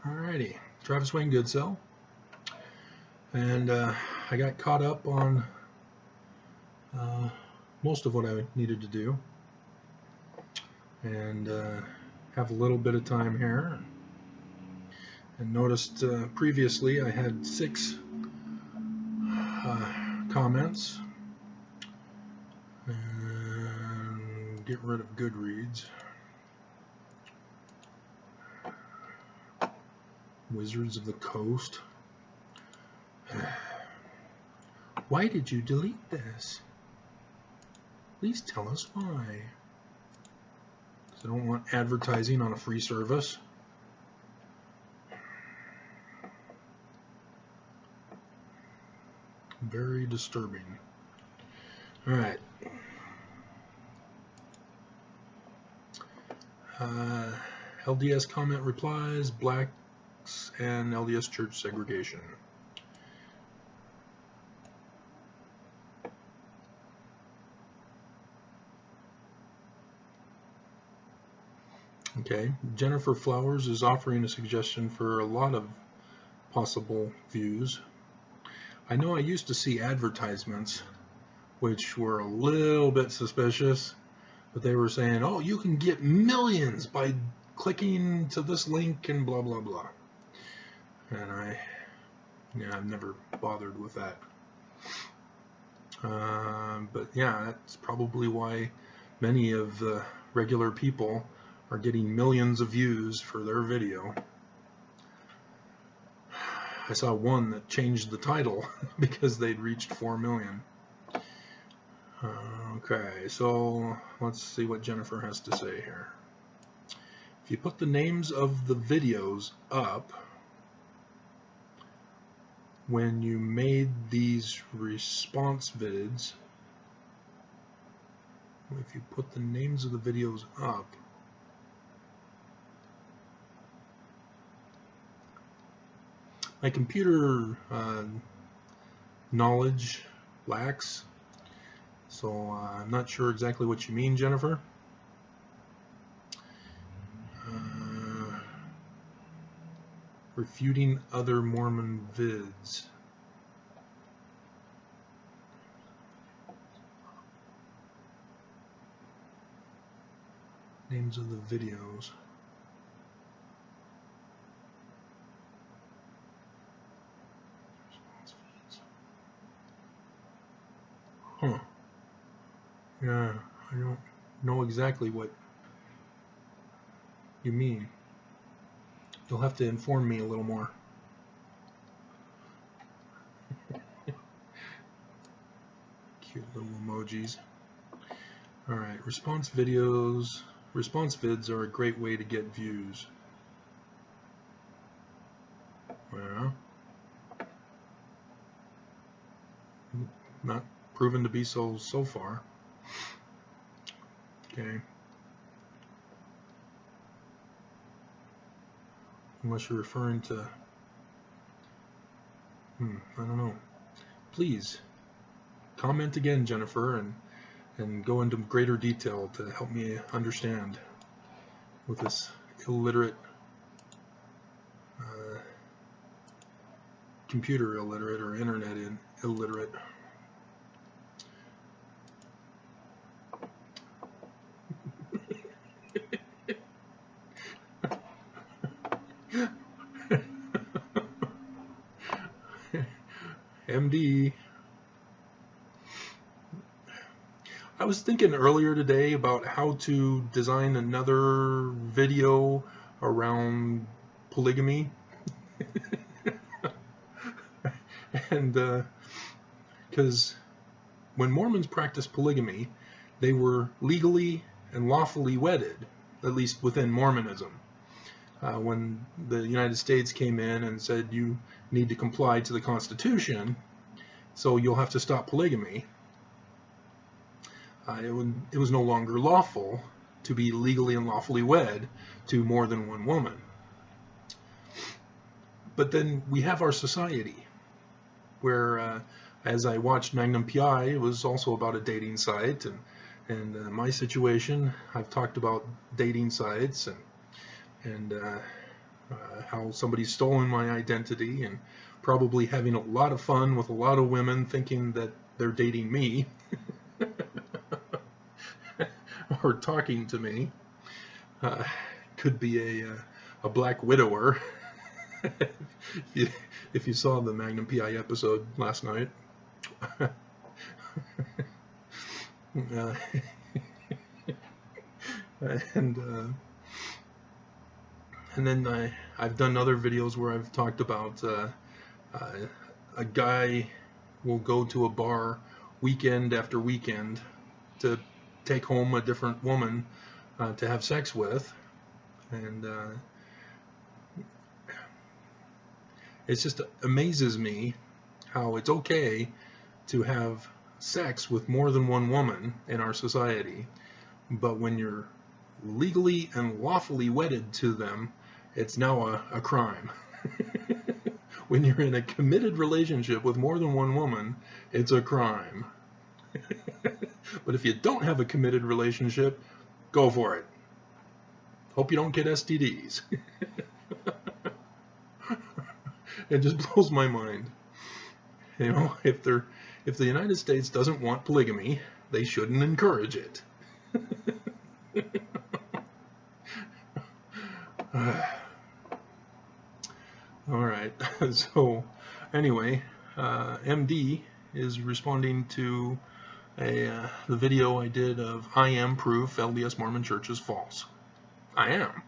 Alrighty, Travis Wayne Goodsell, and I got caught up on most of what I needed to do, and have a little bit of time here, and noticed previously I had 6 comments, and get rid of Goodreads. Wizards of the Coast. Why did you delete this? Please tell us why. Because I don't want advertising on a free service. Very disturbing. Alright. LDS comment replies, blacks and LDS church segregation. Okay, Jennifer Flowers is offering a suggestion for a lot of possible views. I know I used to see advertisements which were a little bit suspicious, but they were saying, oh, you can get millions by clicking to this link and blah blah blah. And I've never bothered with that. But yeah, that's probably why many of the regular people are getting millions of views for their video. I saw one that changed the title because they'd reached 4 million. Okay, so let's see what Jennifer has to say here. If you put the names of the videos up, when you made these response vids, if you put the names of the videos up, my computer knowledge lacks, so I'm not sure exactly what you mean, Jennifer. Refuting other Mormon vids. Names of the videos. Huh. Yeah, I don't know exactly what you mean. You'll have to inform me a little more. Cute little emojis. Alright, response videos. Response vids are a great way to get views. Well, not proven to be so far. Okay. Unless you're referring to, I don't know. Please comment again, Jennifer, and go into greater detail to help me understand with this illiterate, computer illiterate or internet illiterate. MD. I was thinking earlier today about how to design another video around polygamy. And because when Mormons practiced polygamy, they were legally and lawfully wedded, at least within Mormonism. When the United States came in and said you need to comply to the Constitution, so you'll have to stop polygamy, it was no longer lawful to be legally and lawfully wed to more than one woman. But then we have our society where, as I watched Magnum PI, it was also about a dating site, and my situation, I've talked about dating sites and how somebody's stolen my identity and probably having a lot of fun with a lot of women thinking that they're dating me or talking to me. Could be a black widower. If you saw the Magnum PI episode last night. And then I've done other videos where I've talked about a guy will go to a bar weekend after weekend to take home a different woman to have sex with, and it just amazes me how it's okay to have sex with more than one woman in our society, but when you're legally and lawfully wedded to them, it's now a crime. When you're in a committed relationship with more than one woman, it's a crime. But if you don't have a committed relationship, go for it. Hope you don't get STDs. It just blows my mind. You know, if the United States doesn't want polygamy, they shouldn't encourage it. All right. So anyway, MD is responding to the video I did of I am proof LDS Mormon Church is false. I am.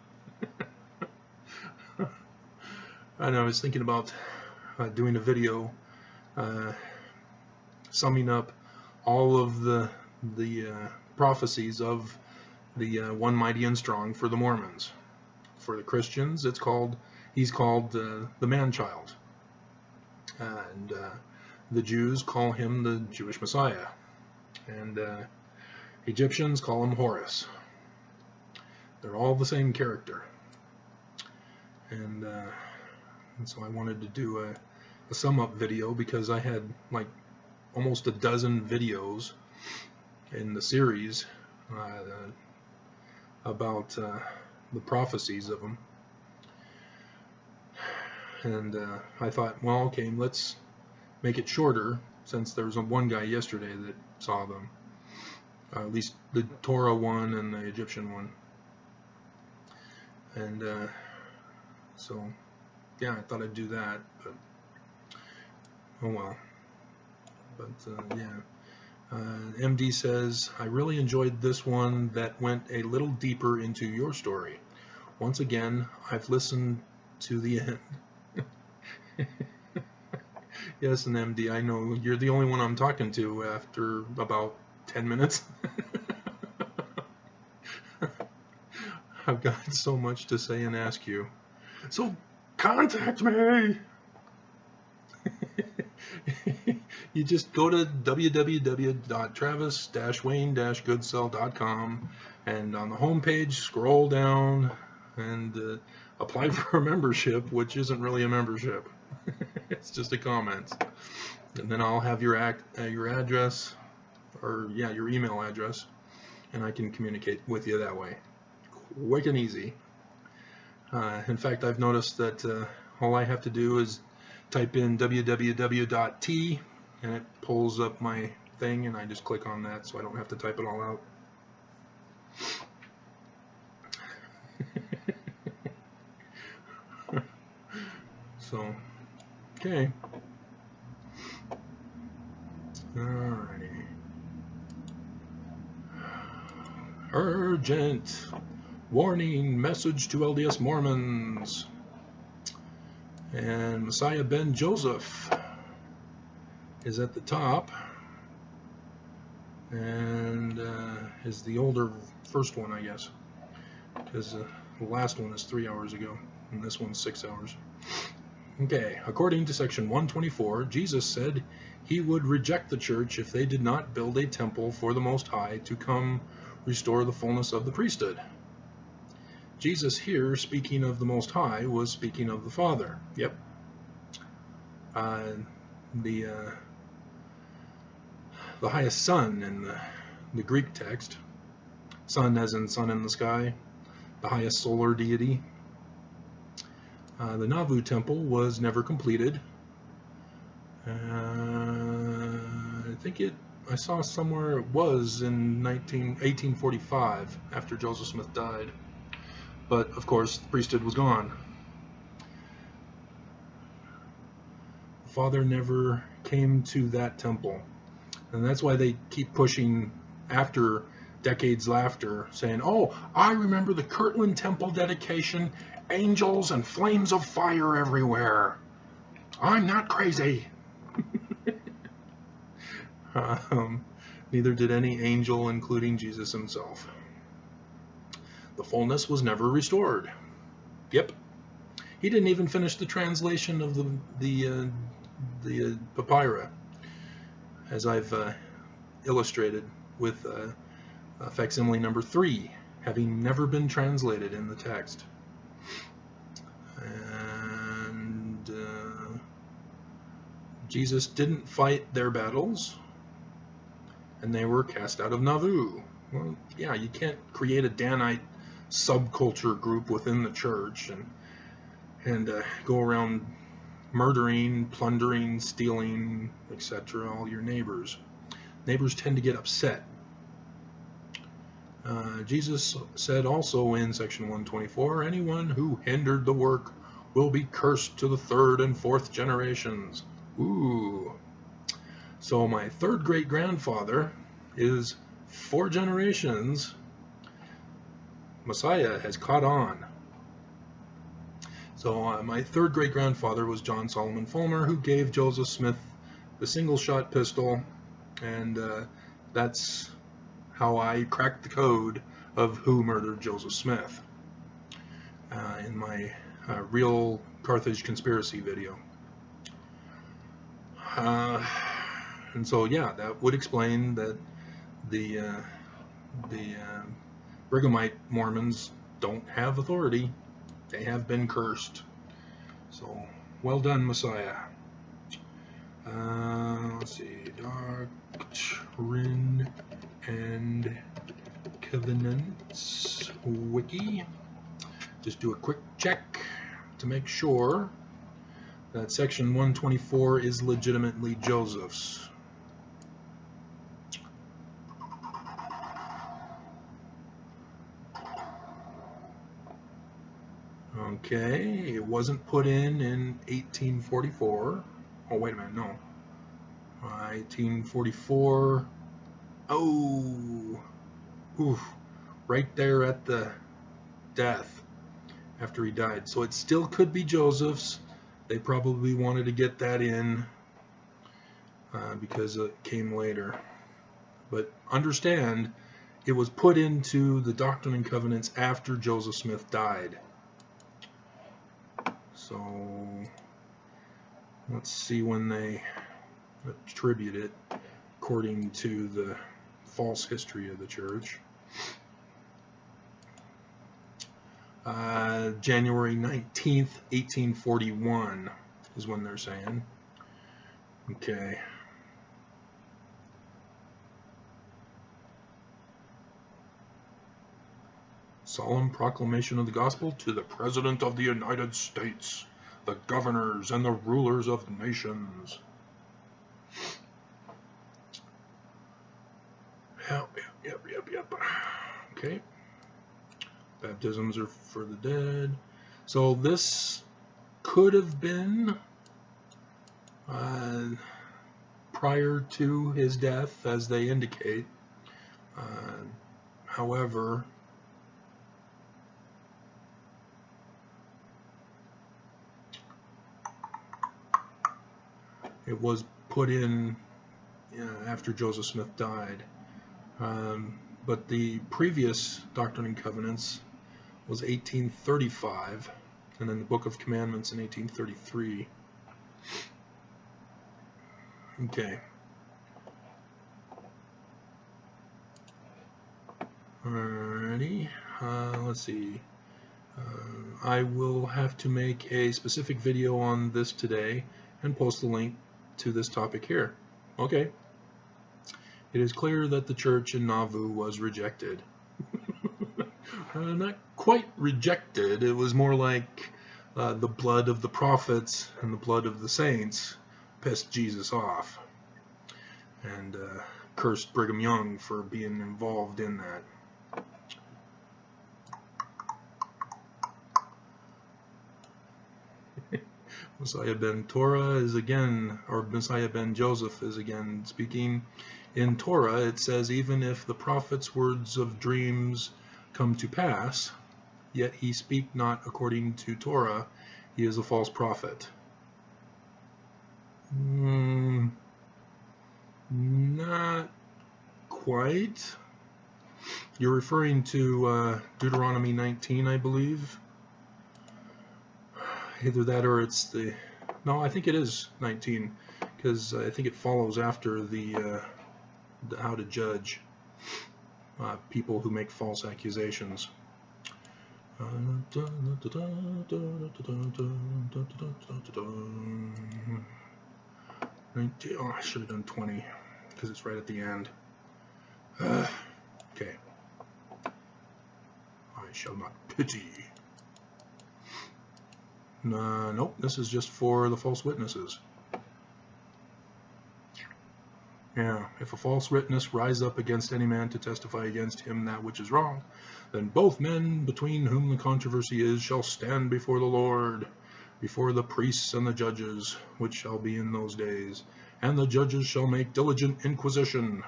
And I was thinking about doing a video summing up all of the prophecies of the One Mighty and Strong for the Mormons. For the Christians, he's called the Man-Child, and the Jews call him the Jewish Messiah, and Egyptians call him Horus. They're all the same character, and so I wanted to do a sum-up video because I had like almost a dozen videos in the series about the prophecies of them, and I thought, well, okay, let's make it shorter since there was one guy yesterday that saw them, at least the Torah one and the Egyptian one, and so yeah, I thought I'd do that, but oh well. But yeah, MD says, I really enjoyed this one that went a little deeper into your story. Once again, I've listened to the end. Yes, and MD, I know you're the only one I'm talking to after about 10 minutes. I've got so much to say and ask you. So contact me! You just go to www.travis-wayne-goodsell.com, and on the home page scroll down and apply for a membership, which isn't really a membership. It's just a comment, and then I'll have your address, or yeah, your email address, and I can communicate with you that way, quick and easy. In fact, I've noticed that all I have to do is type in www.t, and it pulls up my thing, and I just click on that, so I don't have to type it all out. So, okay. Alrighty. Urgent warning message to LDS Mormons. And Messiah Ben Joseph is at the top, and is the older first one, I guess, because the last one is 3 hours ago, and this one's 6 hours. Okay, according to section 124, Jesus said he would reject the church if they did not build a temple for the Most High to come restore the fullness of the priesthood. Jesus here, speaking of the Most High, was speaking of the Father. Yep. The highest sun in the Greek text, sun as in sun in the sky, the highest solar deity. The Nauvoo temple was never completed. I think I saw somewhere it was in 1845 after Joseph Smith died. But of course, the priesthood was gone. The father never came to that temple. And that's why they keep pushing after decades after, saying, oh, I remember the Kirtland Temple dedication, angels and flames of fire everywhere. I'm not crazy. Neither did any angel, including Jesus himself. The fullness was never restored. Yep. He didn't even finish the translation of the papyri, as I've illustrated with facsimile number 3, having never been translated in the text. And Jesus didn't fight their battles, and they were cast out of Nauvoo. Well, yeah, you can't create a Danite subculture group within the church and go around murdering, plundering, stealing, etc. all your neighbors. Neighbors tend to get upset. Jesus said also in section 124, anyone who hindered the work will be cursed to the 3rd and 4th generations. Ooh. So my 3rd great-grandfather is 4 generations. Messiah has caught on. So my 3rd great-grandfather was John Solomon Fulmer, who gave Joseph Smith the single-shot pistol, and that's how I cracked the code of who murdered Joseph Smith in my real Carthage conspiracy video. And so, yeah, that would explain that the Brighamite Mormons don't have authority. They have been cursed. So, well done, Messiah. Let's see, Doctrine and Covenants Wiki. Just do a quick check to make sure that section 124 is legitimately Joseph's. Okay, it wasn't put in 1844. Oh, wait a minute, no. 1844. Oh, oof, right there at the death after he died. So it still could be Joseph's. They probably wanted to get that in because it came later. But understand, it was put into the Doctrine and Covenants after Joseph Smith died. So let's see when they attribute it according to the false history of the church. January 19th, 1841 is when they're saying. Okay. Solemn proclamation of the gospel to the President of the United States, the governors and the rulers of nations. Yep. Okay. Baptisms are for the dead. So this could have been prior to his death, as they indicate. However, it was put in after Joseph Smith died. But the previous Doctrine and Covenants was 1835, and then the Book of Commandments in 1833. Okay. Alrighty. Let's see. I will have to make a specific video on this today and post a link to this topic here. Okay. It is clear that the church in Nauvoo was rejected. Not quite rejected. It was more like the blood of the prophets and the blood of the saints pissed Jesus off, and cursed Brigham Young for being involved in that. Messiah ben Torah is again, or Messiah ben Joseph is again speaking. In Torah it says, even if the prophet's words of dreams come to pass, yet he speak not according to Torah, he is a false prophet. Not quite. You're referring to Deuteronomy 19, I believe. Either that or it's the... No, I think it is 19, because I think it follows after the how to judge people who make false accusations. Oh, I should have done 20, because it's right at the end. Okay. I shall not pity. Nope, this is just for the false witnesses. Yeah, if a false witness rise up against any man to testify against him that which is wrong, then both men between whom the controversy is shall stand before the Lord, before the priests and the judges, which shall be in those days, and the judges shall make diligent inquisition.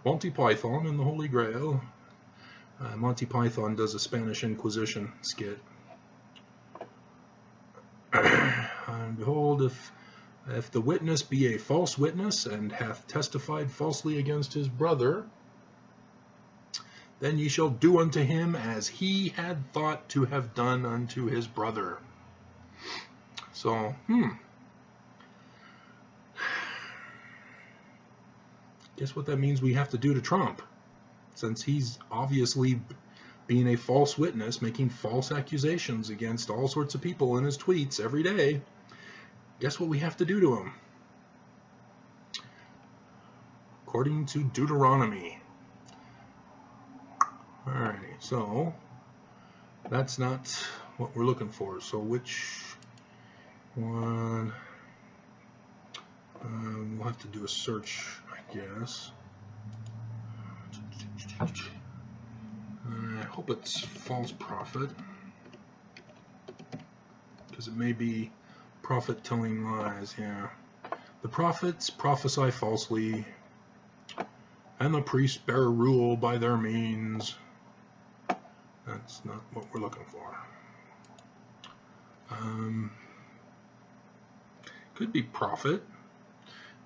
Monty Python and the Holy Grail. Monty Python does a Spanish Inquisition skit. And behold, if the witness be a false witness, and hath testified falsely against his brother, then ye shall do unto him as he had thought to have done unto his brother. So, guess what that means we have to do to Trump? Since he's obviously being a false witness, making false accusations against all sorts of people in his tweets every day, guess what we have to do to him? According to Deuteronomy. Alrighty, so that's not what we're looking for. So which one? We'll have to do a search, I guess. I hope it's false prophet, because it may be prophet telling lies. Yeah, the prophets prophesy falsely, and the priests bear rule by their means. That's not what we're looking for. Could be prophet.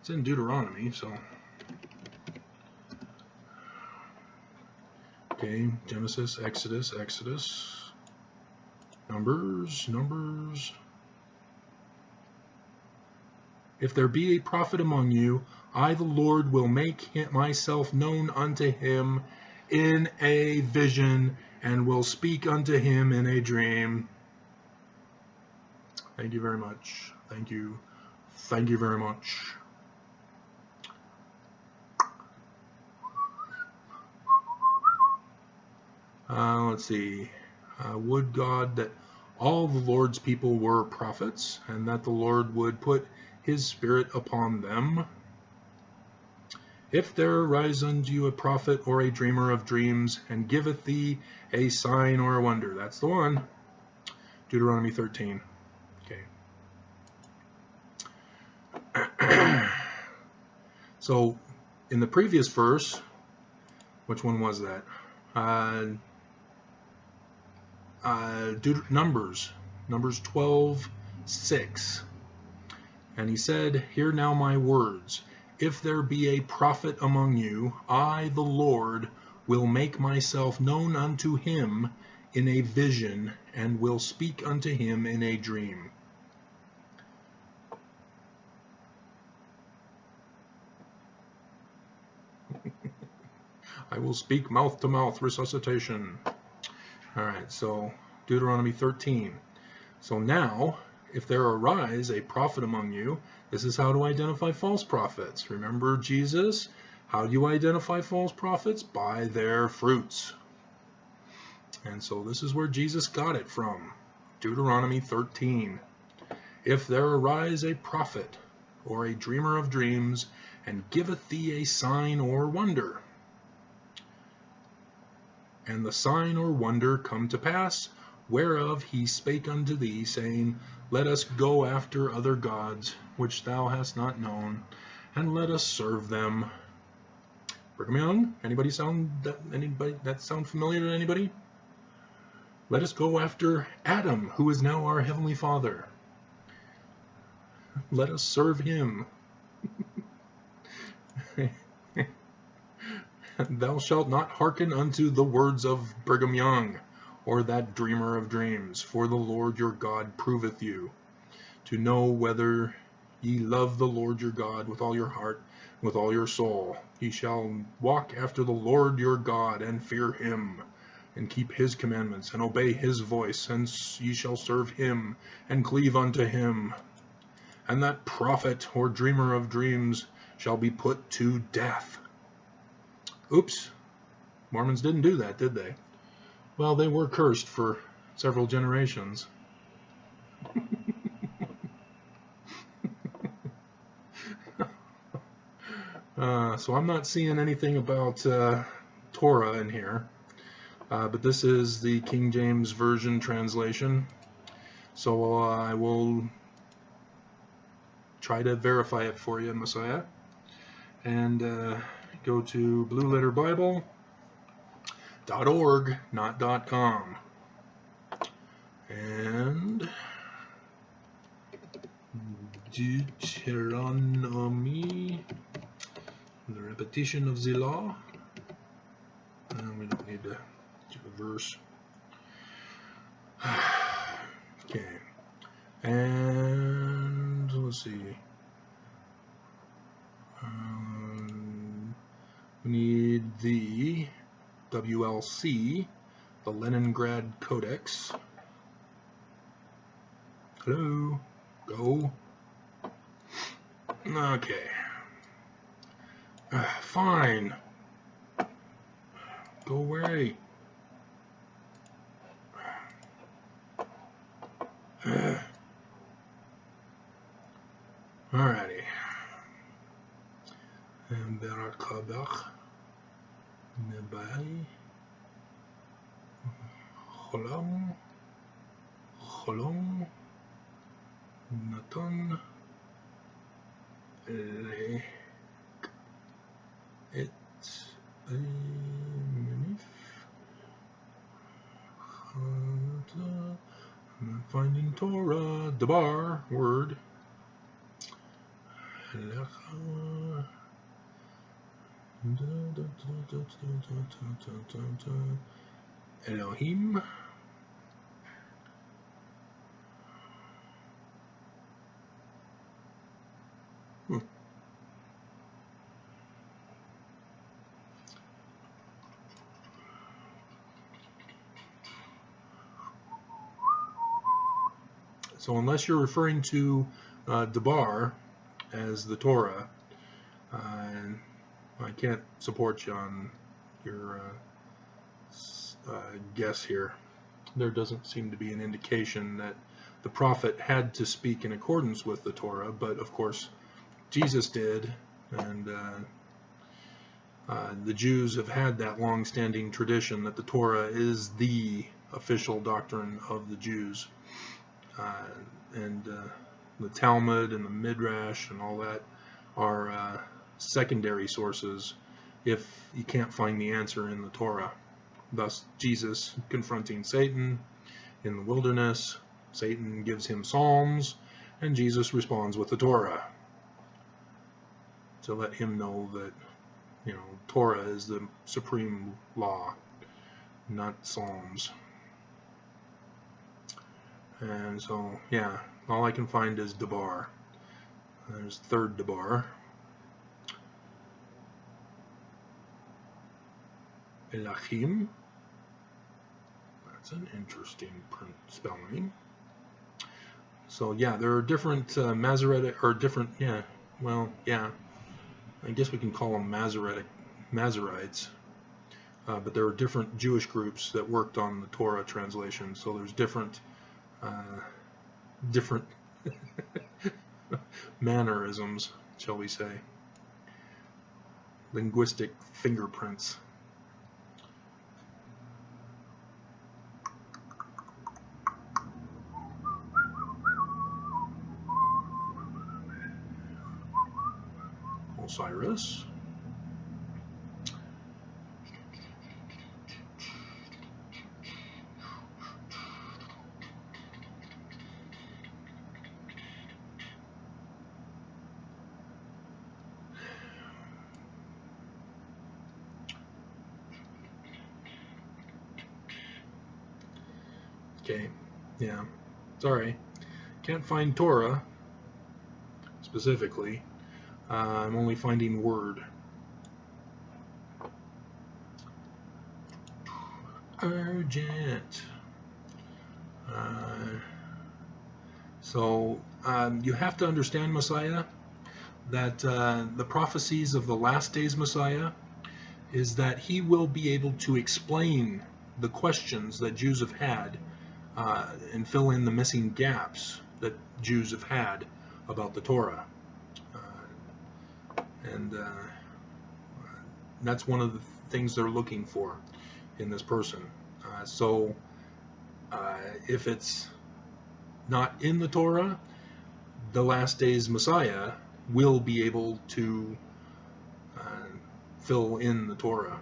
It's in Deuteronomy, so. Okay, Genesis, Exodus, Numbers. If there be a prophet among you, I the Lord will make myself known unto him in a vision, and will speak unto him in a dream. Thank you very much. Thank you. Thank you very much. Let's see. Would God that all the Lord's people were prophets, and that the Lord would put his spirit upon them. If there arise unto you a prophet or a dreamer of dreams, and giveth thee a sign or a wonder. That's the one. Deuteronomy 13. Okay. So, in the previous verse, which one was that? Numbers 12:6. And he said, hear now my words. If there be a prophet among you, I, the Lord, will make myself known unto him in a vision, and will speak unto him in a dream. I will speak mouth-to-mouth resuscitation. Alright, so Deuteronomy 13. So now, if there arise a prophet among you, this is how to identify false prophets. Remember Jesus? How do you identify false prophets? By their fruits. And so this is where Jesus got it from. Deuteronomy 13. If there arise a prophet or a dreamer of dreams, and giveth thee a sign or wonder, and the sign or wonder come to pass, whereof he spake unto thee, saying, Let us go after other gods, which thou hast not known, and let us serve them. Brigham Young, anybody that sound familiar to anybody? Let us go after Adam, who is now our Heavenly Father. Let us serve him. Thou shalt not hearken unto the words of Brigham Young, or that dreamer of dreams, for the Lord your God proveth you, to know whether ye love the Lord your God with all your heart, with all your soul. Ye shall walk after the Lord your God, and fear him, and keep his commandments, and obey his voice, and ye shall serve him, and cleave unto him. And that prophet or dreamer of dreams shall be put to death. Oops, Mormons didn't do that, did they? Well, they were cursed for several generations. So I'm not seeing anything about Torah in here, but this is the King James Version translation. So I will try to verify it for you, Messiah. And go to blueletterbible.org, not .com. And Deuteronomy, the repetition of the law. And we don't need to do a verse. Okay. And let's see. We need the WLC, the Leningrad Codex. Hello. Go. Okay. Fine. Go away. Alrighty. And Berakabach. Nebai. Cholom. Natan. Et Menif. I'm finding Torah, Debar, word. Elohim. So unless you're referring to Debar as the Torah, I can't support you on your guess here. There doesn't seem to be an indication that the prophet had to speak in accordance with the Torah, but of course Jesus did, and the Jews have had that long-standing tradition that the Torah is the official doctrine of the Jews. And the Talmud and the Midrash and all that are secondary sources if you can't find the answer in the Torah. Thus, Jesus confronting Satan in the wilderness, Satan gives him psalms, and Jesus responds with the Torah to let him know that, you know, Torah is the supreme law, not psalms. And so, yeah, all I can find is Debar. There's third Debar. Elachim. That's an interesting spelling. So, yeah, there are different Masoretic, or different, yeah, well, yeah, I guess we can call them Masoretic, Masoretes. but there are different Jewish groups that worked on the Torah translation, so there's different mannerisms, shall we say, linguistic fingerprints. Osiris. Okay, yeah, sorry, can't find Torah specifically. I'm only finding Word. Urgent. So you have to understand, Messiah, that the prophecies of the last days Messiah is that he will be able to explain the questions that Jews have had and fill in the missing gaps that Jews have had about the Torah. And that's one of the things they're looking for in this person. So if it's not in the Torah, the last days Messiah will be able to fill in the Torah.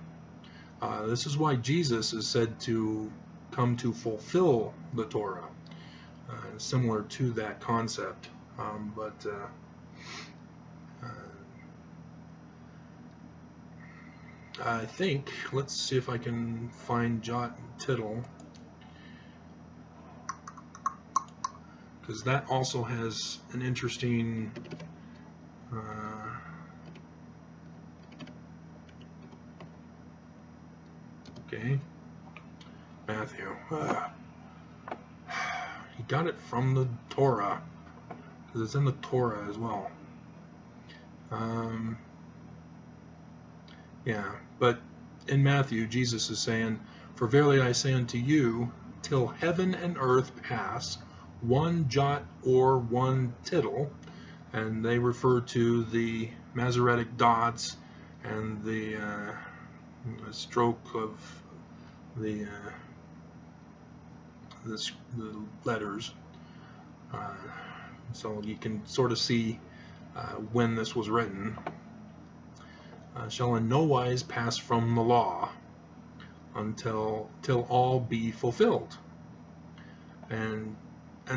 This is why Jesus is said to come to fulfill the Torah, similar to that concept. But I think, let's see if I can find jot and tittle, because that also has an interesting okay, Matthew. He got it from the Torah, because it's in the Torah as well. Yeah, but in Matthew, Jesus is saying, "For verily I say unto you, till heaven and earth pass, one jot or one tittle," and they refer to the Masoretic dots and the stroke of the letters. So you can sort of see when this was written. Shall in no wise pass from the law till all be fulfilled. And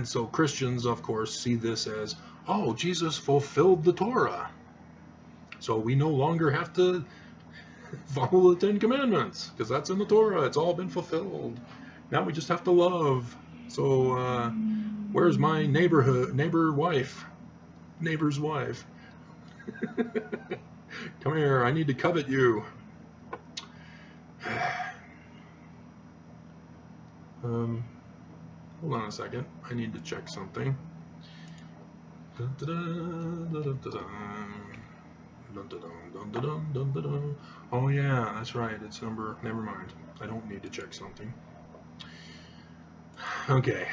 so Christians, of course, see this as, oh, Jesus fulfilled the Torah, so we no longer have to follow the Ten Commandments, because that's in the Torah. It's all been fulfilled. Now we just have to love. So where's my neighbor's wife? Come here, I need to covet you. Hold on a second. I need to check something. Oh yeah, that's right. It's number. Never mind. I don't need to check something. Okay.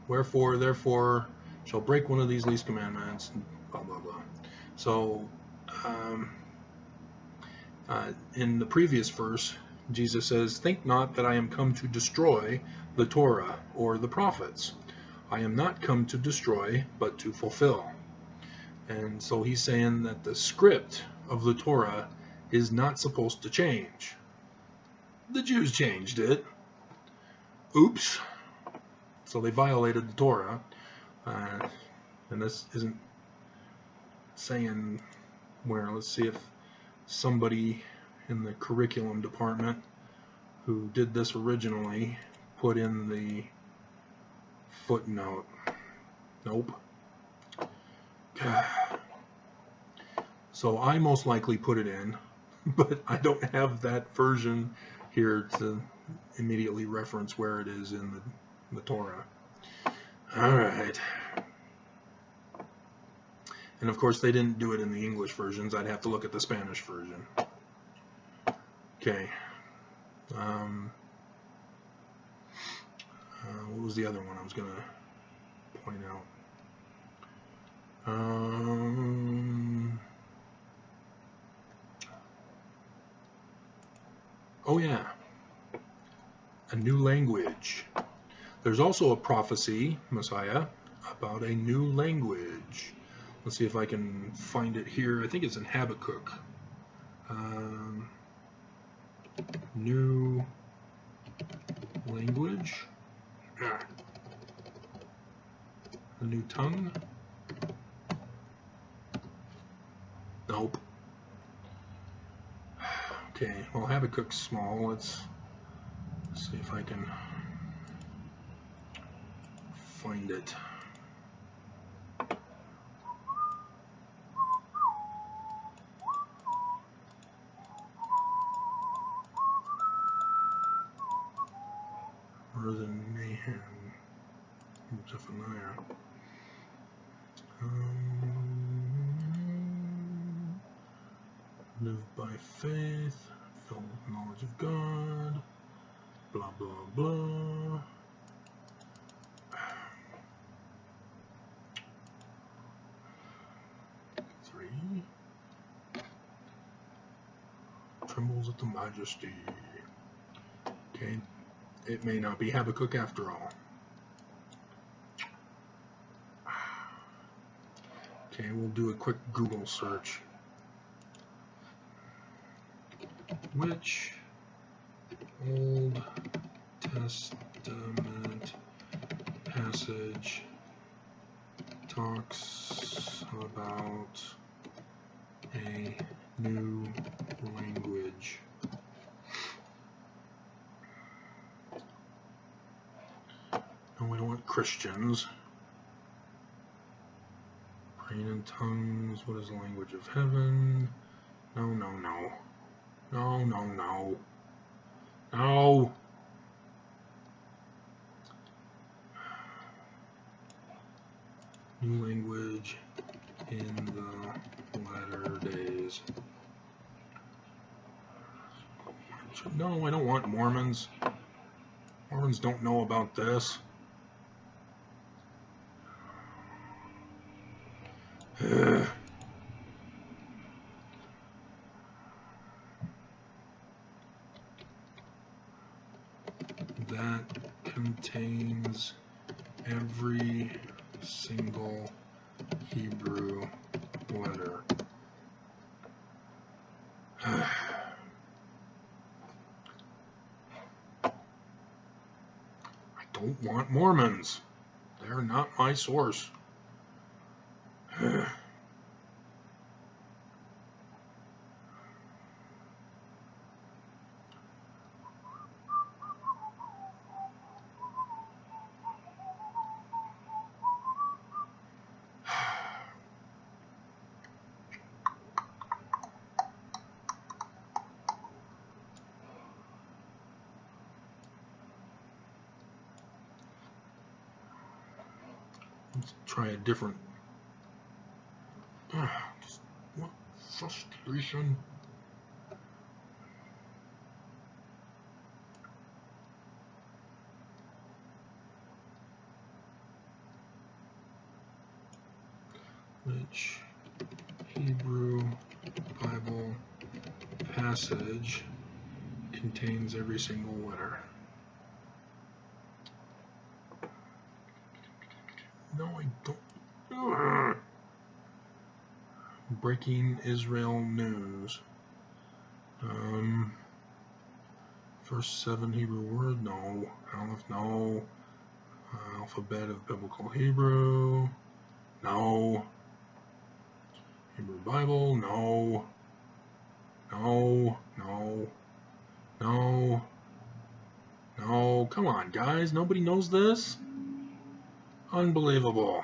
Wherefore, therefore, shall break one of these least commandments, blah, blah, blah. So, in the previous verse, Jesus says, "Think not that I am come to destroy the Torah or the prophets. I am not come to destroy, but to fulfill." And so he's saying that the script of the Torah is not supposed to change. The Jews changed it. Oops. So they violated the Torah. And this isn't saying where. Let's see if somebody in the curriculum department who did this originally put in the footnote. Nope. So I most likely put it in, but I don't have that version here to immediately reference where it is in the Torah. All right. And of course, they didn't do it in the English versions. I'd have to look at the Spanish version. Okay. What was the other one I was going to point out? Oh yeah, a new language. There's also a prophecy, Messiah, about a new language. Let's see if I can find it here. I think it's in Habakkuk. New language. A new tongue. Nope. Okay, well, Habakkuk's small. Let's see if I can find it. Where's the Nahum? Zephaniah. Live by faith, filled with knowledge of God, blah, blah, blah. Three. Trembles at the majesty. Okay, it may not be Habakkuk after all. Okay, we'll do a quick Google search. Which Old Testament passage talks about a new language? No, we don't want Christians. Praying in tongues. What is the language of heaven? No, no, no. No, no, no. No. New language in the latter days. No, I don't want Mormons. Mormons don't know about this. That contains every single Hebrew letter. I don't want Mormons. They're not my source. Let's try a different. What frustration. Which Hebrew Bible passage contains every single letter? No, I don't. Breaking Israel news. First 7 Hebrew word, no. Aleph, no. Alphabet of Biblical Hebrew, no. Hebrew Bible, no. No, no, no, no. Come on, guys. Nobody knows this? Unbelievable.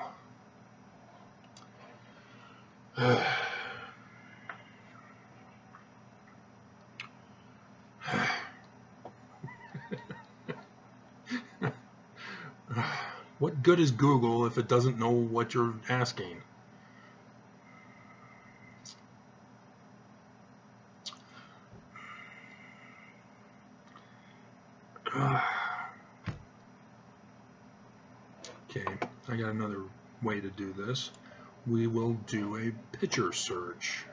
What good is Google if it doesn't know what you're asking? Okay, I got another way to do this. We will do a picture search.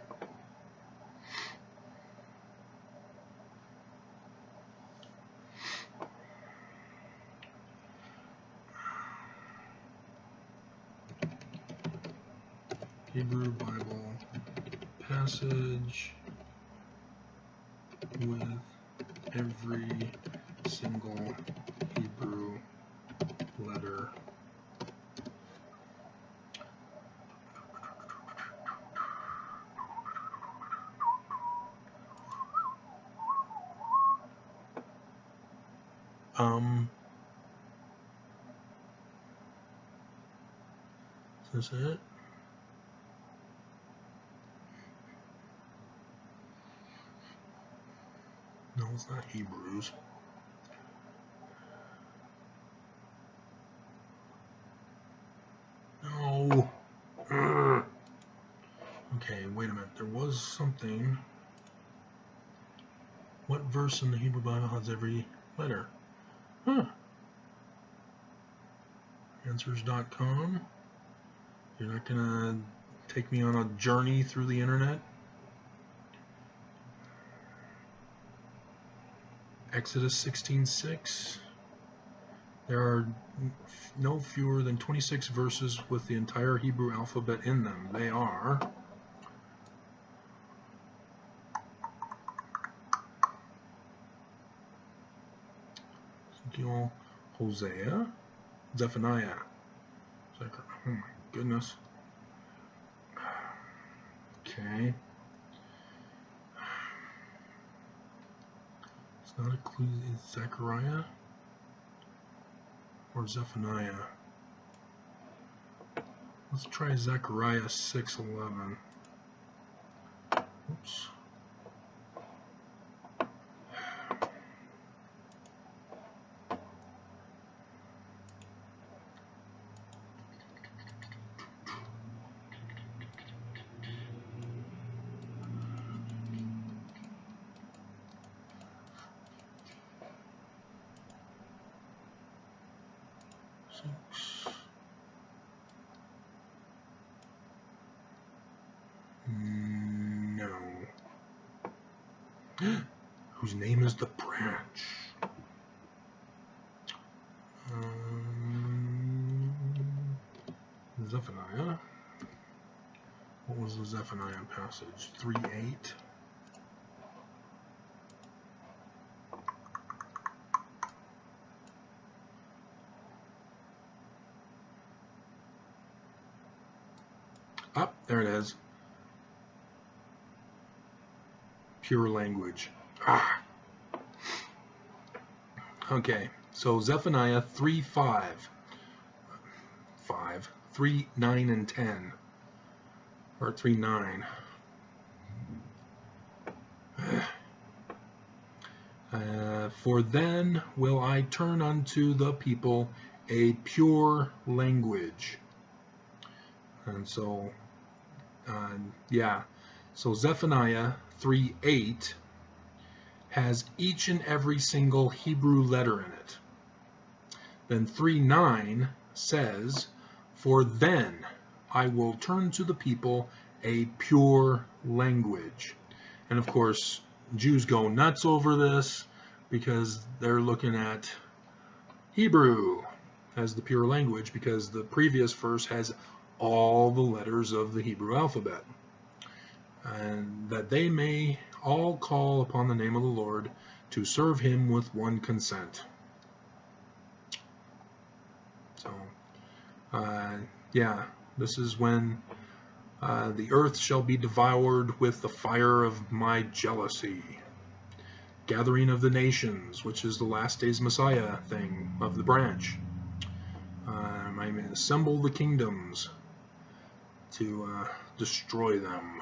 Hebrew Bible passage with every single Hebrew letter. Is this it? No, it's not Hebrews. No. Okay, wait a minute. There was something. What verse in the Hebrew Bible has every letter? Answers.com. You're not going to take me on a journey through the internet? Exodus 16:6. There are no fewer than 26 verses with the entire Hebrew alphabet in them. They are Ezekiel, Hosea, Zephaniah. Oh my goodness. Okay. It's not included in Zechariah or Zephaniah. Let's try Zechariah 6:11. Oops. No. Whose name is the branch? Zephaniah. What was the Zephaniah passage? 3:8. There it is. Pure language. Okay, so Zephaniah 3:5, 3, 9, and 10, or 3:9. For then will I turn unto the people a pure language. And so, so Zephaniah 3:8 has each and every single Hebrew letter in it. Then 3:9 says, for then I will turn to the people a pure language. And of course, Jews go nuts over this because they're looking at Hebrew as the pure language, because the previous verse has all the letters of the Hebrew alphabet, and that they may all call upon the name of the Lord to serve him with one consent. So, this is when the earth shall be devoured with the fire of my jealousy. Gathering of the nations, which is the last days Messiah thing of the branch. I may assemble the kingdoms to destroy them.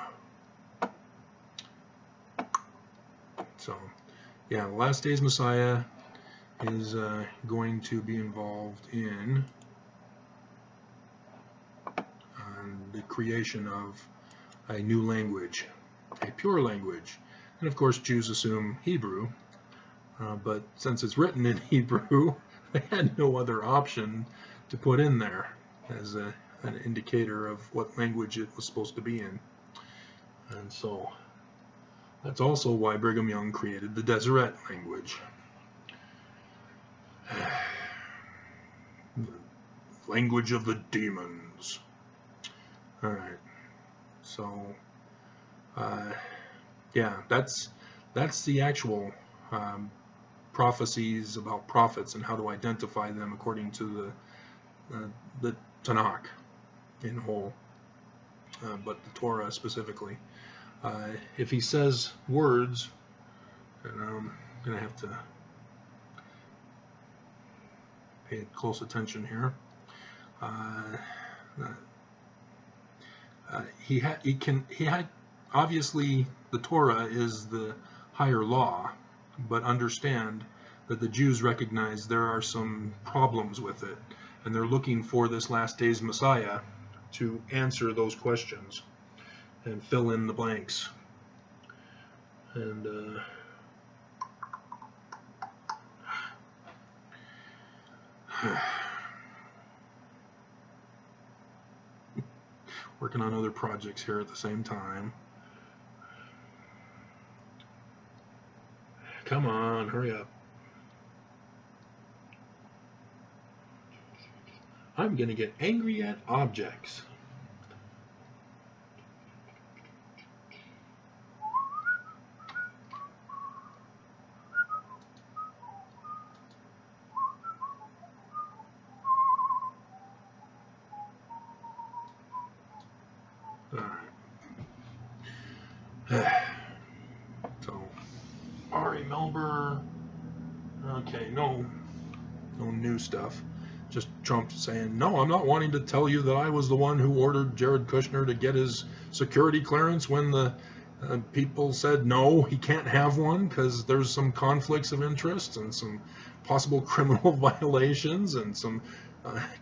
So, the last days Messiah is going to be involved in the creation of a new language, a pure language. And of course, Jews assume Hebrew, But since it's written in Hebrew, they had no other option to put in there as an indicator of what language it was supposed to be in. And so that's also why Brigham Young created the Deseret language. Language of the demons. All right. So, yeah, that's the actual prophecies about prophets and how to identify them according to the Tanakh in whole, but the Torah specifically. If he says words, and I'm going to have to pay close attention here. He had obviously the Torah is the higher law, but understand that the Jews recognize there are some problems with it, and they're looking for this last days Messiah to answer those questions and fill in the blanks. And working on other projects here at the same time. Come on, hurry up. I'm going to get angry at objects. So, Ari Melber. Okay, no new stuff. Just Trump saying, no, I'm not wanting to tell you that I was the one who ordered Jared Kushner to get his security clearance when the people said no, he can't have one because there's some conflicts of interest and some possible criminal violations and some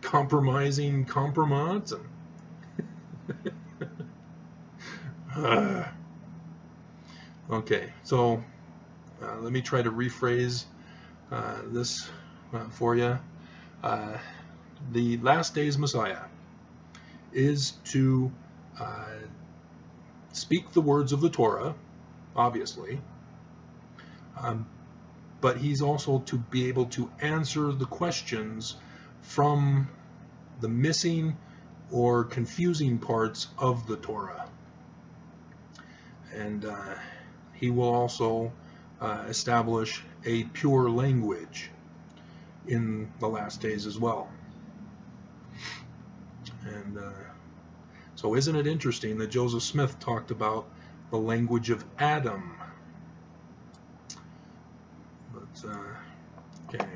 compromising compromise. And okay, so let me try to rephrase this for you. The last days Messiah is to speak the words of the Torah, obviously, but he's also to be able to answer the questions from the missing or confusing parts of the Torah. And he will also establish a pure language in the last days as well. And so isn't it interesting that Joseph Smith talked about the language of Adam? But, okay.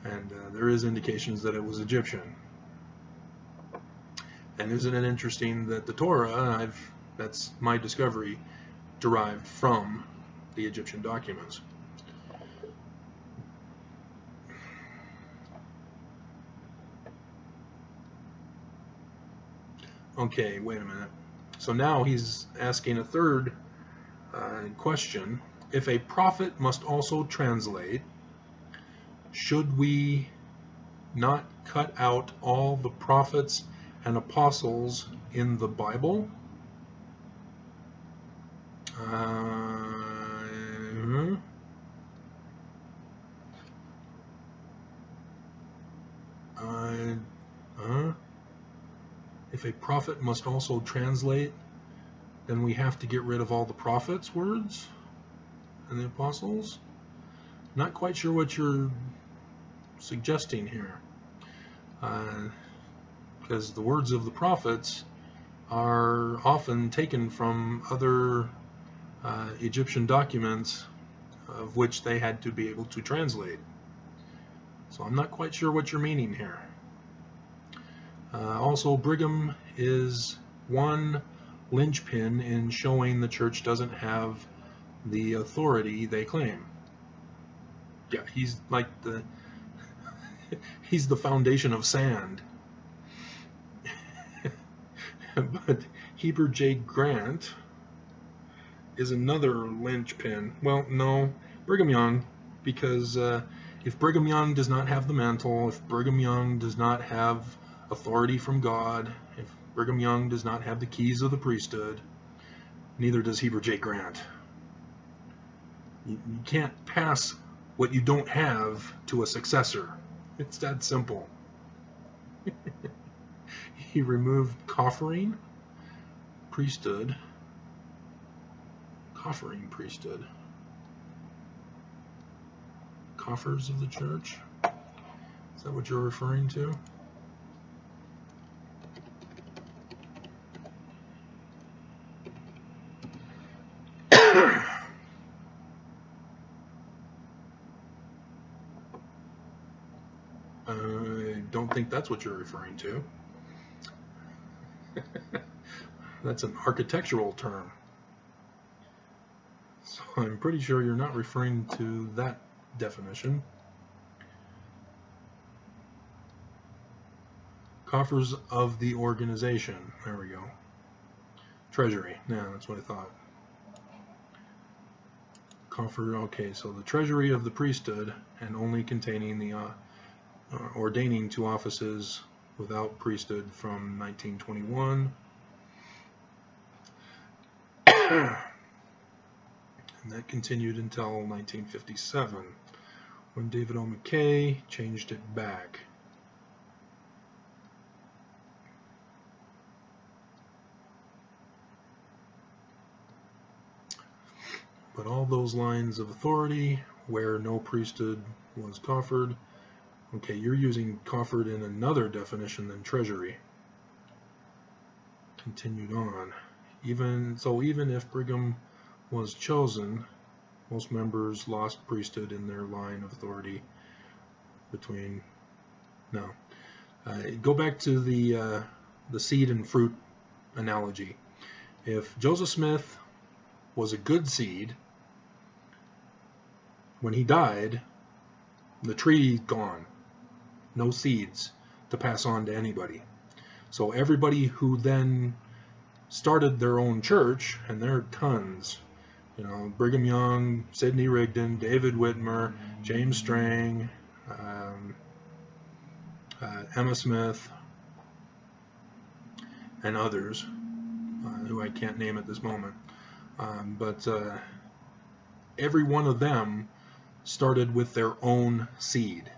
And there is indications that it was Egyptian. And isn't it interesting that the Torah, that's my discovery, derived from the Egyptian documents. Okay, wait a minute. So now he's asking a third question. If a prophet must also translate, should we not cut out all the prophets and apostles in the Bible? If a prophet must also translate, then we have to get rid of all the prophets' words and the apostles? Not quite sure what you're suggesting here. Because the words of the prophets are often taken from other Egyptian documents of which they had to be able to translate. So I'm not quite sure what you're meaning here. Also, Brigham is one linchpin in showing the church doesn't have the authority they claim. Yeah, he's like he's the foundation of sand. But Heber J. Grant is another linchpin. Well, no, Brigham Young because if Brigham Young does not have the mantle, if Brigham Young does not have authority from God, if Brigham Young does not have the keys of the priesthood, neither does Heber J. Grant. You can't pass what you don't have to a successor. It's that simple. He removed coffering priesthood. Coffering priesthood. Coffers of the church? Is that what you're referring to? I don't think that's what you're referring to. That's an architectural term. So I'm pretty sure you're not referring to that definition. Coffers of the organization. There we go. Treasury. Yeah, that's what I thought. Coffer. Okay, so the treasury of the priesthood, and only containing the ordaining to offices without priesthood from 1921. And that continued until 1957, when David O. McKay changed it back. But all those lines of authority where no priesthood was coffered, okay, you're using coffered in another definition than treasury. Continued on. Even if Brigham was chosen, most members lost priesthood in their line of authority between. No. Go back to the seed and fruit analogy. If Joseph Smith was a good seed, when he died, the tree gone. No seeds to pass on to anybody. So everybody who then started their own church, and there are tons, you know, Brigham Young, Sidney Rigdon, David Whitmer, James Strang, Emma Smith, and others who I can't name at this moment. But every one of them started with their own seed.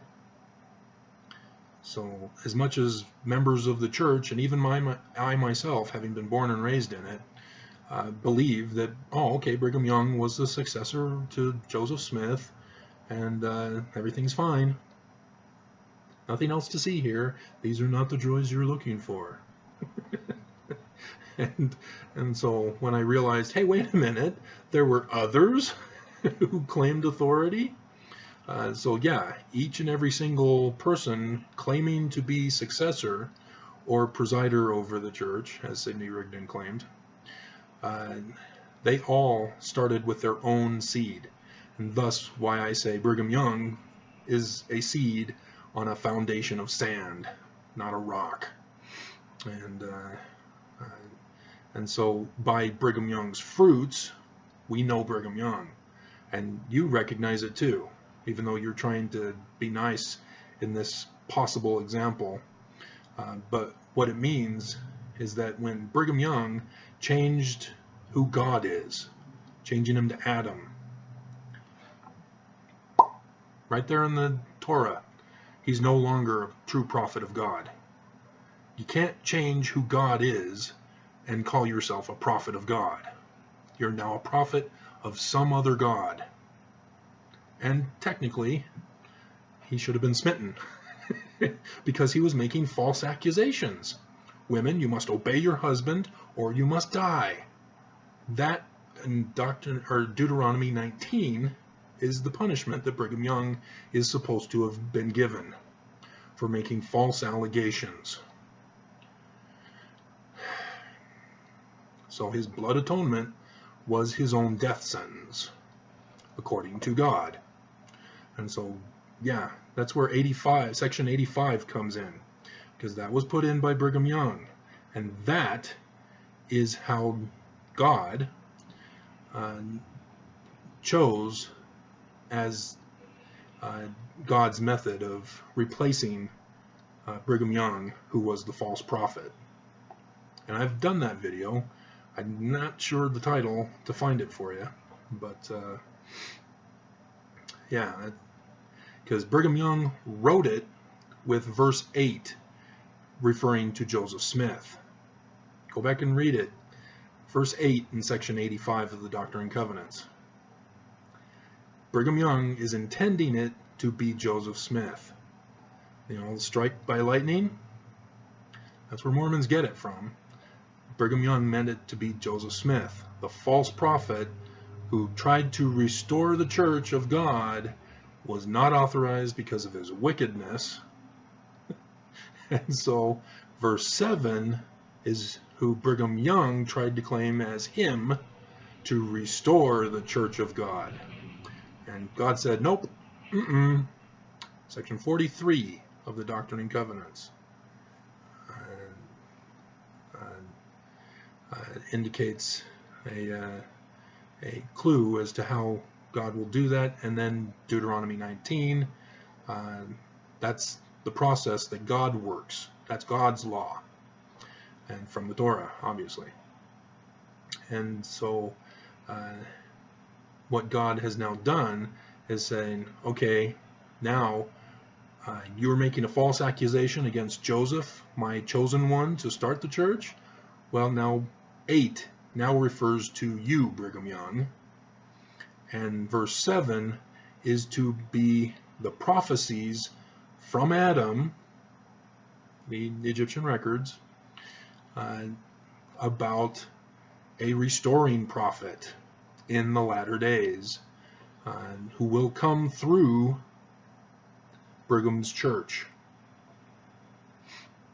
So as much as members of the church, and even I myself, having been born and raised in it, believe that, oh, okay, Brigham Young was the successor to Joseph Smith, and everything's fine. Nothing else to see here. These are not the joys you're looking for. and so when I realized, hey, wait a minute, there were others who claimed authority. So yeah, each and every single person claiming to be successor or presider over the church, as Sidney Rigdon claimed, they all started with their own seed. And thus why I say Brigham Young is a seed on a foundation of sand, not a rock. And so by Brigham Young's fruits, we know Brigham Young. And you recognize it too, even though you're trying to be nice in this possible example. But what it means is that when Brigham Young changed who God is, changing him to Adam, right there in the Torah, he's no longer a true prophet of God. You can't change who God is and call yourself a prophet of God. You're now a prophet of some other god. And technically, he should have been smitten because he was making false accusations. Women, you must obey your husband or you must die. That in Deuteronomy 19 is the punishment that Brigham Young is supposed to have been given for making false allegations. So his blood atonement was his own death sentence, according to God. And so, yeah, that's where Section 85 comes in, because that was put in by Brigham Young. And that is how God chose as God's method of replacing Brigham Young, who was the false prophet. And I've done that video. I'm not sure the title to find it for you, but yeah, because Brigham Young wrote it with verse 8 referring to Joseph Smith. Go back and read it. Verse 8 in section 85 of the Doctrine and Covenants. Brigham Young is intending it to be Joseph Smith. You know, strike by lightning? That's where Mormons get it from. Brigham Young meant it to be Joseph Smith, the false prophet who tried to restore the church of God, was not authorized because of his wickedness. And so verse 7 is who Brigham Young tried to claim as him to restore the church of God. And God said, nope, Section 43 of the Doctrine and Covenants indicates a clue as to how God will do that. And then Deuteronomy 19, that's the process that God works. That's God's law, and from the Torah, obviously. And so what God has now done is saying, okay, now you're making a false accusation against Joseph, my chosen one to start the church. Well, now 8 now refers to you, Brigham Young, and verse 7 is to be the prophecies from Adam, the Egyptian records, about a restoring prophet in the latter days, who will come through Brigham's church.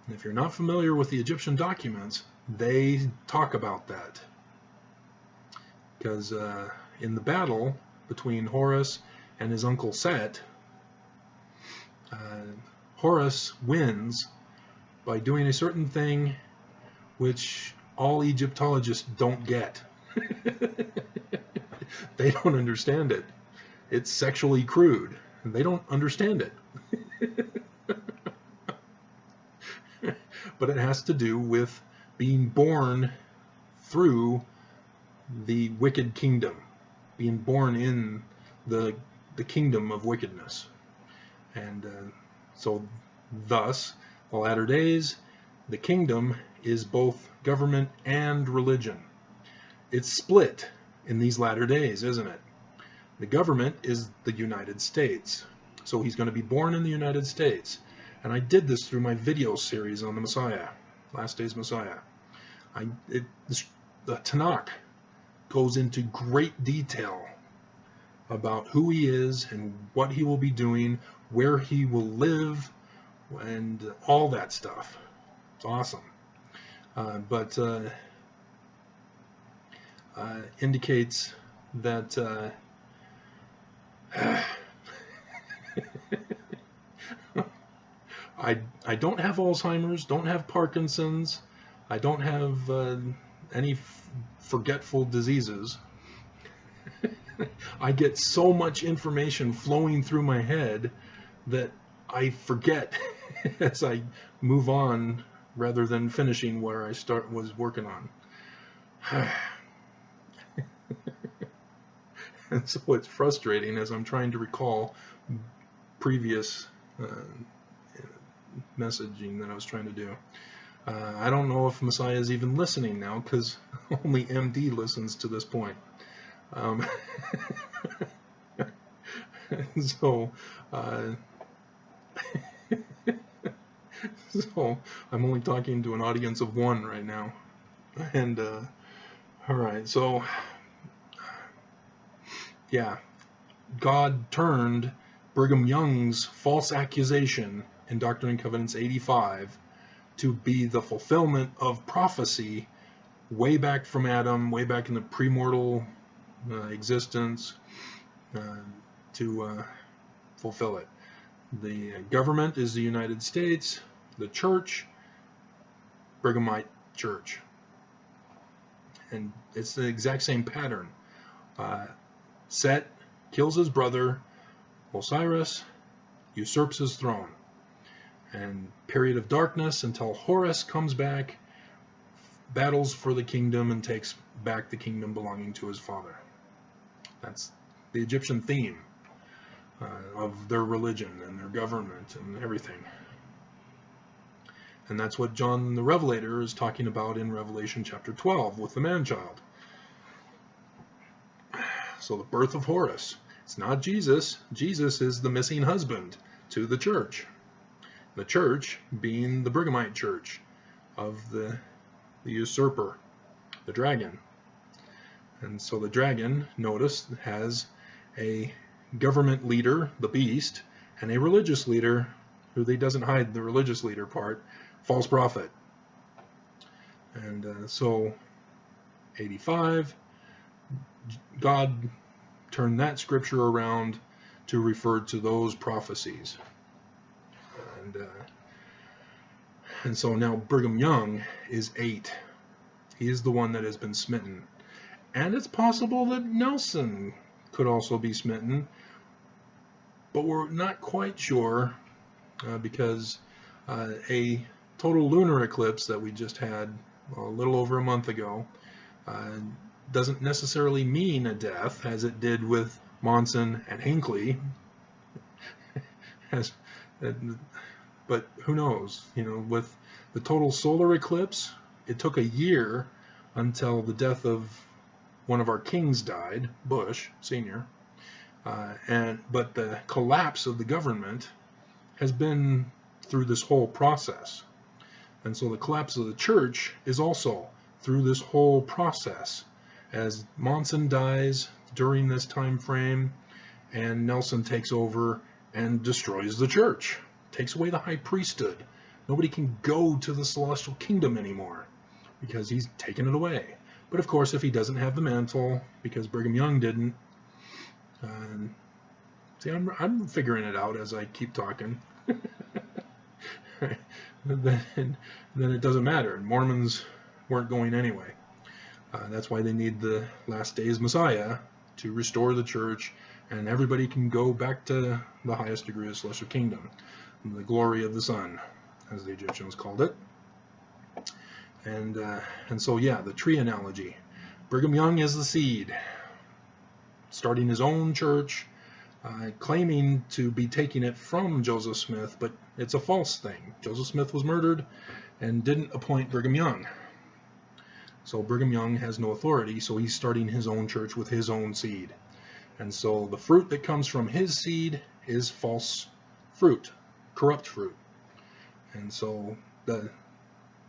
And if you're not familiar with the Egyptian documents, they talk about that. Because in the battle between Horus and his uncle Set, Horus wins by doing a certain thing which all Egyptologists don't get. They don't understand it. It's sexually crude, and they don't understand it. But it has to do with being born through the wicked kingdom, being born in the kingdom of wickedness. And so thus, the latter days, the kingdom is both government and religion. It's split in these latter days, isn't it? The government is the United States. So he's going to be born in the United States. And I did this through my video series on the Messiah, Last Days Messiah. The Tanakh goes into great detail about who he is and what he will be doing, where he will live, and all that stuff. It's awesome. But indicates that I don't have Alzheimer's, don't have Parkinson's, I don't have any forgetful diseases. I get so much information flowing through my head that I forget as I move on rather than finishing where I was working on. And so it's frustrating as I'm trying to recall previous messaging that I was trying to do. I don't know if Messiah is even listening now, because only MD listens to this point. So I'm only talking to an audience of 1 right now. And all right, so yeah, God turned Brigham Young's false accusation in Doctrine and Covenants 85 to be the fulfillment of prophecy way back from Adam, way back in the premortal existence, to fulfill it. The government is the United States, the church, Brighamite church. And it's the exact same pattern. Set kills his brother, Osiris usurps his throne. And period of darkness until Horus comes back, battles for the kingdom, and takes back the kingdom belonging to his father. That's the Egyptian theme of their religion and their government and everything. And that's what John the Revelator is talking about in Revelation chapter 12 with the man-child. So the birth of Horus. It's not Jesus. Jesus is the missing husband to the church. The church being the Brighamite church of the usurper, the dragon. And so the dragon, notice, has a government leader, the beast, and a religious leader, who he doesn't hide the religious leader part, false prophet. And so 85, God turned that scripture around to refer to those prophecies. And so now Brigham Young is 8. He is the one that has been smitten. And it's possible that Nelson could also be smitten, but we're not quite sure because a total lunar eclipse that we just had a little over a month ago doesn't necessarily mean a death, as it did with Monson and Hinckley. But who knows? You know, with the total solar eclipse, it took a year until the death of one of our kings died, Bush Sr. But the collapse of the government has been through this whole process. And so the collapse of the church is also through this whole process. As Monson dies during this time frame, and Nelson takes over and destroys the church, takes away the high priesthood. Nobody can go to the celestial kingdom anymore because he's taken it away. But of course, if he doesn't have the mantle, because Brigham Young didn't, see, I'm figuring it out as I keep talking. then it doesn't matter. Mormons weren't going anyway. That's why they need the last days Messiah to restore the church, and everybody can go back to the highest degree of the celestial kingdom, the glory of the sun, as the Egyptians called it. And so yeah, the tree analogy. Brigham Young is the seed, starting his own church, claiming to be taking it from Joseph Smith, but it's a false thing. Joseph Smith was murdered and didn't appoint Brigham Young. So Brigham Young has no authority, so he's starting his own church with his own seed. And so the fruit that comes from his seed is false fruit, corrupt fruit. And so the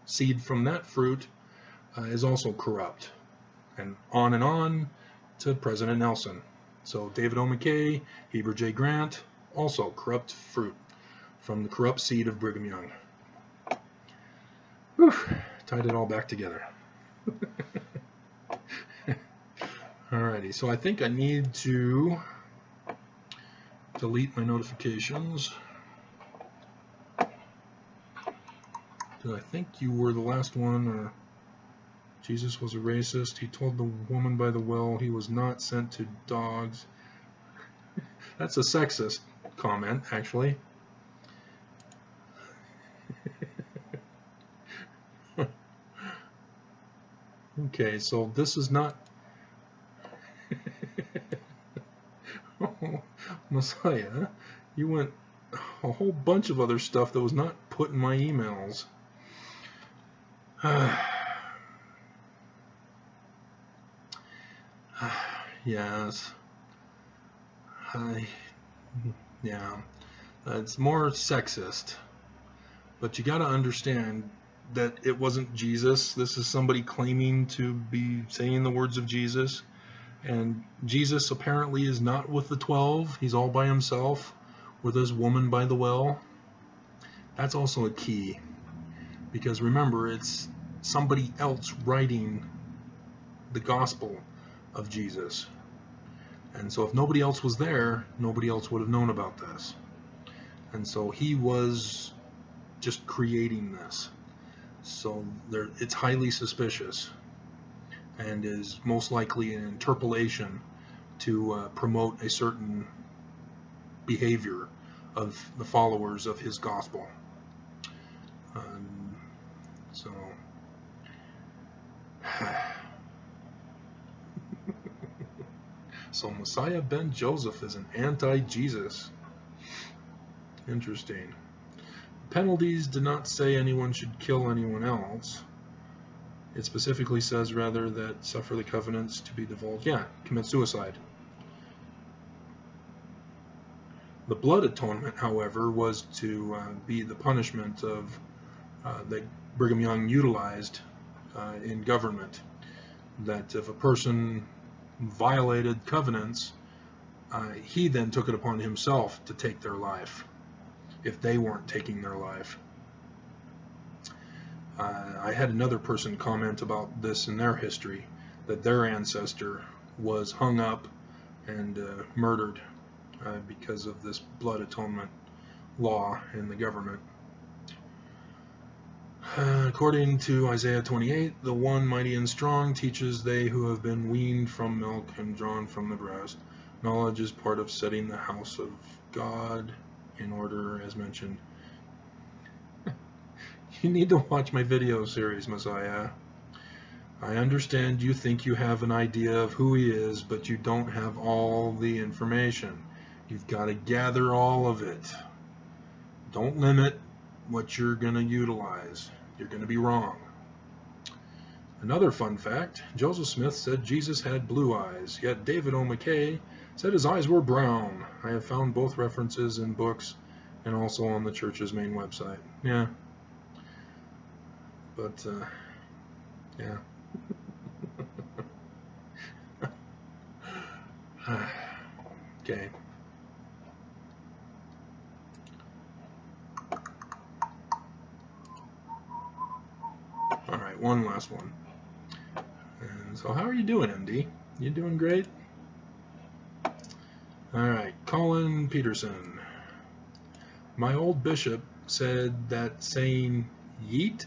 seed from that fruit is also corrupt. And on to President Nelson. So David O. McKay, Heber J. Grant, also corrupt fruit from the corrupt seed of Brigham Young. Whew, tied it all back together. Alrighty, so I think I need to delete my notifications. I think you were the last one, or Jesus was a racist. He told the woman by the well he was not sent to dogs. That's a sexist comment, actually. Okay, so this is not... Oh, Messiah, you went a whole bunch of other stuff that was not put in my emails. Yes. Yeah. It's more sexist. But you got to understand that it wasn't Jesus. This is somebody claiming to be saying the words of Jesus. And Jesus apparently is not with the 12. He's all by himself with this woman by the well. That's also a key. Because remember, it's somebody else writing the gospel of Jesus. And so if nobody else was there, nobody else would have known about this. And so he was just creating this. So it's highly suspicious and is most likely an interpolation to promote a certain behavior of the followers of his gospel. So so Messiah ben Joseph is an anti-Jesus. Interesting. Penalties did not say anyone should kill anyone else. It specifically says rather that suffer the covenants to be divulged. Yeah, commit suicide. The blood atonement, however, was to be the punishment of that Brigham Young utilized in government. That if a person violated covenants, he then took it upon himself to take their life, if they weren't taking their life. I had another person comment about this in their history, that their ancestor was hung up and murdered because of this blood atonement law in the government. According to Isaiah 28, the one mighty and strong teaches they who have been weaned from milk and drawn from the breast. Knowledge is part of setting the house of God in order, as mentioned. You need to watch my video series, Messiah. I understand you think you have an idea of who he is, but you don't have all the information. You've got to gather all of it. Don't limit what you're going to utilize. You're going to be wrong. Another fun fact, Joseph Smith said Jesus had blue eyes, yet David O. McKay said his eyes were brown. I have found both references in books and also on the church's main website. Yeah. But, yeah. Okay. All right, one last one. And so how are you doing, MD? You doing great? All right, Colin Peterson. My old bishop said that saying yeet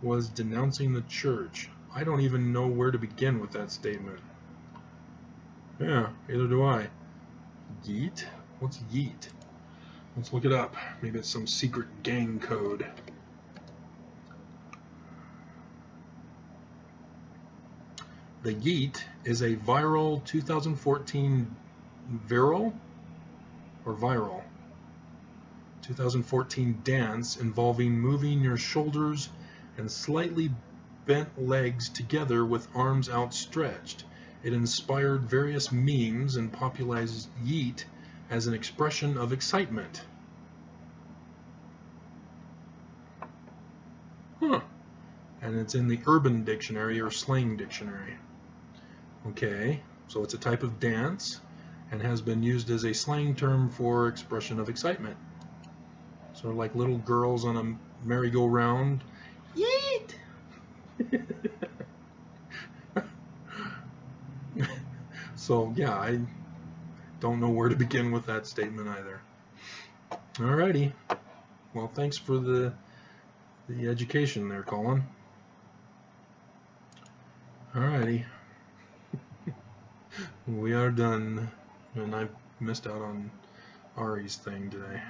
was denouncing the church. I don't even know where to begin with that statement. Yeah, neither do I. Yeet? What's yeet? Let's look it up. Maybe it's some secret gang code. The yeet is a viral 2014 viral 2014 dance involving moving your shoulders and slightly bent legs together with arms outstretched. It inspired various memes and popularized yeet as an expression of excitement. Huh. And it's in the Urban Dictionary or Slang Dictionary. Okay, so it's a type of dance and has been used as a slang term for expression of excitement. Sort of like little girls on a merry-go-round. Yeet! So, yeah, I don't know where to begin with that statement either. Alrighty. Well, thanks for the education there, Colin. Alrighty. We are done. And I missed out on Ari's thing today.